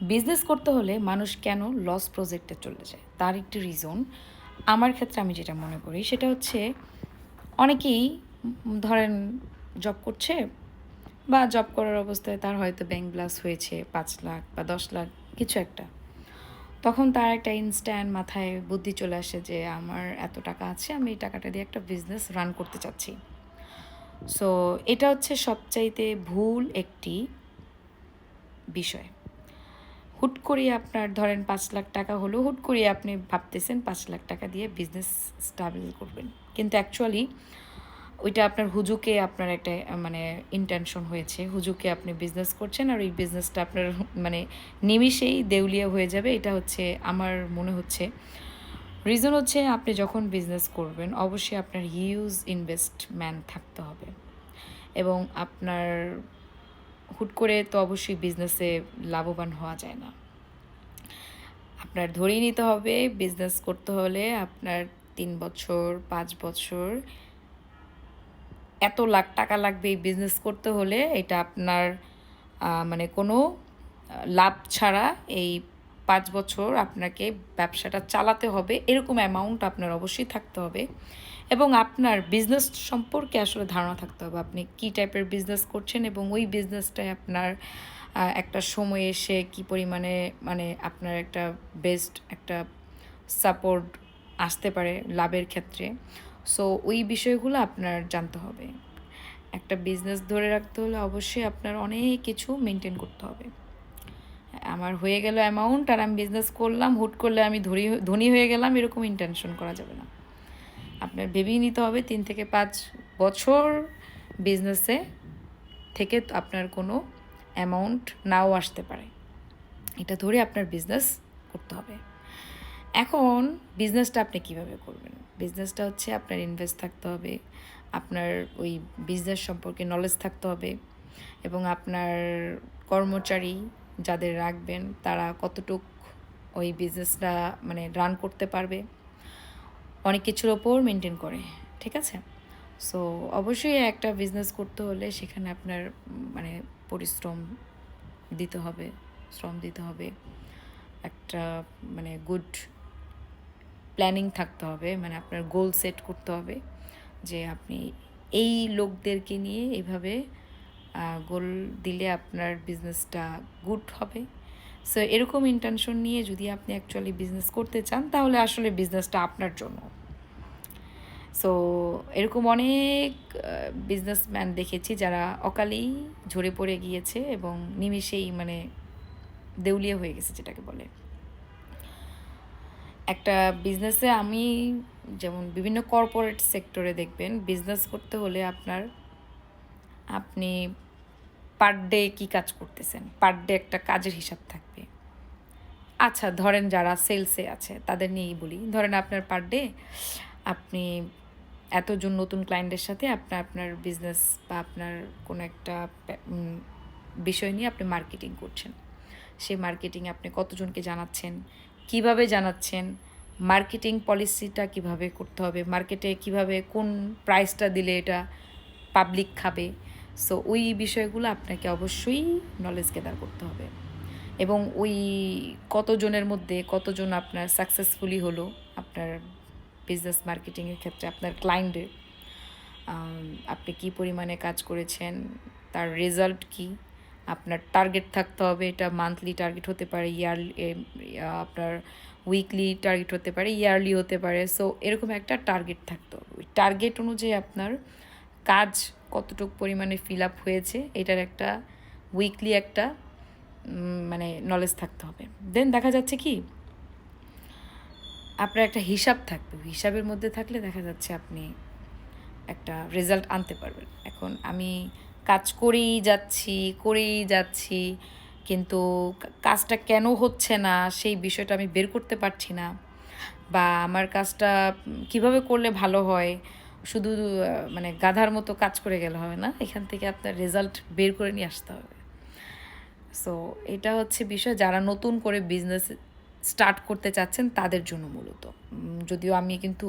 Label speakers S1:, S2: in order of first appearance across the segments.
S1: Business করতে হলে মানুষ কেন লস প্রজেক্টে চলে যায় তার একটি রিজন আমার ক্ষেত্রে আমি যেটা মনে করি সেটা হচ্ছে অনেকেই ধরেন জব করছে বা জব করার অবস্থায় তার হয়তো ব্যাংক ব্লাস হয়েছে 5 লাখ বা 10 লাখ কিছু একটা, তখন তার একটা ইনস্ট্যান্ট মাথায় বুদ্ধি চলে আসে যে আমার এত টাকা আছে, আমি এই টাকাটা দিয়ে একটা বিজনেস রান করতে চাচ্ছি। সো এটা হচ্ছে সবচাইতে ভুল একটি বিষয়। হুট করে আপনার ধরেন 5 লাখ টাকা হলো, হুট করে আপনি ভাবতেছেন 5 লাখ টাকা দিয়ে বিজনেস স্টাবল করবেন, কিন্তু অ্যাকচুয়ালি ওইটা আপনার হুজুকে আপনার একটা মানে ইন্টেনশন হয়েছে, হুজুকে আপনি বিজনেস করছেন আর ওই বিজনেসটা আপনার মানে নিমিষেই দেউলিয়া হয়ে যাবে। এটা হচ্ছে আমার মনে হচ্ছে রিজন হচ্ছে আপনি যখন বিজনেস করবেন অবশ্যই আপনার হিউজ ইনভেস্টমেন্ট থাকতে হবে এবং আপনার হুট করে তো অবশ্যই বিজনেসে লাভবান হওয়া যায় না। আপনার ধরেই নিতে হবে বিজনেস করতে হলে আপনার 3 বছর 5 বছর এত লাখ টাকা লাগবে এই বিজনেস করতে হলে, এটা আপনার মানে কোনো লাভ ছাড়া এই 5 বছর আপনাকে ব্যবসাটা চালাতে হবে, এরকম অ্যামাউন্ট আপনার অবশ্যই থাকতে হবে এবং আপনার বিজনেস সম্পর্কে আসলে ধারণা থাকতে হবে আপনি কী টাইপের বিজনেস করছেন এবং ওই বিজনেসটায় আপনার একটা সময় এসে কী পরিমাণে মানে আপনার একটা বেস্ট একটা সাপোর্ট আসতে পারে লাভের ক্ষেত্রে। সো ওই বিষয়গুলো আপনার জানতে হবে। একটা বিজনেস ধরে রাখতে হলে অবশ্যই আপনার অনেক কিছু মেনটেন করতে হবে। আমার হয়ে গেল অ্যামাউন্ট আর আমি বিজনেস করলাম, হুট করলে আমি ধনী হয়ে গেলাম, এরকম ইন্টেনশন করা যাবে না। আপনার ভেবেই নিতে হবে 3 থেকে 5 বছর বিজনেসে থেকে আপনার কোনো অ্যামাউন্ট নাও আসতে পারে, এটা ধরে আপনার বিজনেস করতে হবে। এখন বিজনেসটা আপনি কিভাবে করবেন? বিজনেসটা হচ্ছে আপনার ইনভেস্ট থাকতে হবে, আপনার ওই বিজনেস সম্পর্কে নলেজ থাকতে হবে এবং আপনার কর্মচারী যাদের রাখবেন তারা কতটুক ওই বিজনেসটা মানে রান করতে পারবে, অনেক কিছুর ওপর মেনটেন করে, ঠিক আছে? সো অবশ্যই একটা বিজনেস করতে হলে সেখানে আপনার মানে পরিশ্রম দিতে হবে, শ্রম দিতে হবে, একটা মানে গুড প্ল্যানিং থাকতে হবে, মানে আপনার গোল সেট করতে হবে যে আপনি এই লোকদেরকে নিয়ে এভাবে গোল দিলে আপনার বিজনেসটা গুড হবে। সো এরকম ইন্টেনশন নিয়ে যদি আপনি অ্যাকচুয়ালি বিজনেস করতে চান তাহলে আসলে বিজনেসটা আপনার জন্য। সো এরকম অনেক বিজনেসম্যান দেখেছি যারা অকালেই ঝরে পড়ে গিয়েছে এবং নিমিষেই মানে দেউলিয়া হয়ে গেছে যেটাকে বলে। একটা বিজনেসে আমি যেমন বিভিন্ন কর্পোরেট সেক্টরে দেখবেন বিজনেস করতে হলে আপনি পার ডে কী কাজ করতেছেন, পার ডে একটা কাজের হিসাব থাকবে। আচ্ছা ধরেন যারা সেলসে আছে তাদের নিয়েই বলি, ধরেন আপনার পার ডে আপনি এতজন নতুন ক্লায়েন্টের সাথে আপনার বিজনেস বা আপনার কোনো একটা বিষয় নিয়ে আপনি মার্কেটিং করছেন। সেই মার্কেটিংয়ে আপনি কতজনকে জানাচ্ছেন, কিভাবে জানাচ্ছেন, মার্কেটিং পলিসিটা কিভাবে করতে হবে, মার্কেটে কিভাবে কোন প্রাইসটা দিলে এটা পাবলিক খাবে। সো ওই বিষয়গুলো আপনাকে অবশ্যই নলেজ গেদার করতে হবে এবং ওই কতজনের মধ্যে কতজন আপনার সাকসেসফুলি হলো আপনার বিজনেস মার্কেটিংয়ের ক্ষেত্রে, আপনার ক্লায়েন্টের আপনি কী পরিমাণে কাজ করেছেন, তার রেজাল্ট কী, আপনার টার্গেট থাকতে হবে। এটা মান্থলি টার্গেট হতে পারে, ইয়ারলি আপনার উইকলি টার্গেট হতে পারে, ইয়ারলি হতে পারে। সো এরকম একটা টার্গেট থাকতে হবে। ওই টার্গেট অনুযায়ী আপনার কাজ কতটুকু পরিমাণে ফিল আপ হয়েছে এটার একটা উইকলি একটা মানে নলেজ থাকতে হবে। দেন দেখা যাচ্ছে কি আপনার একটা হিসাব থাকবে, হিসাবের মধ্যে থাকলে দেখা যাচ্ছে আপনি একটা রেজাল্ট আনতে পারবেন। এখন আমি কাজ করেই যাচ্ছি কিন্তু কাজটা কেন হচ্ছে না সেই বিষয়টা আমি বের করতে পারছি না, বা আমার কাজটা কিভাবে করলে ভালো হয়, শুধু মানে গাধার মতো কাজ করে গেলে হবে না, এখান থেকে আপনার রেজাল্ট বের করে নিয়ে আসতে হবে। সো এটা হচ্ছে বিষয় যারা নতুন করে বিজনেস স্টার্ট করতে চাচ্ছেন তাদের জন্য মূলত। যদিও আমি কিন্তু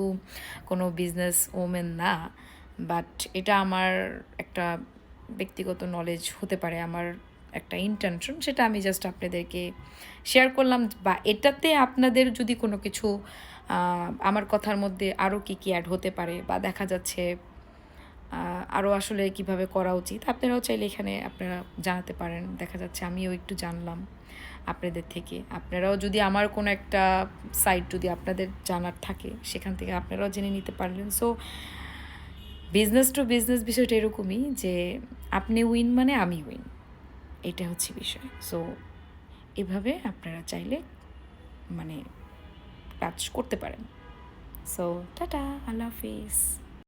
S1: কোনো বিজনেস ওমেন না, বাট এটা আমার একটা ব্যক্তিগত নলেজ হতে পারে, আমার একটা ইন্টেনশন, সেটা আমি জাস্ট আপনাদেরকে শেয়ার করলাম। বা এটাতে আপনাদের যদি কোনো কিছু আমার কথার মধ্যে আরও কী কী অ্যাড হতে পারে, বা দেখা যাচ্ছে আরও আসলে কিভাবে করা উচিত, আপনারাও চাইলে এখানে আপনারা জানাতে পারেন। দেখা যাচ্ছে আমিও একটু জানলাম আপনাদের থেকে। আপনারাও যদি আমার কোনো একটা সাইট যদি আপনাদের জানার থাকে, সেখান থেকে আপনারাও জেনে নিতে পারলেন। সো বিজনেস টু বিজনেস বিষয়টা এরকমই যে আপনি উইন মানে আমি উইন, এটা হচ্ছে বিষয়। সো এভাবে আপনারা চাইলে মানে কাজ করতে পারেন। সো টাটা, আল্লাহ হাফিজ।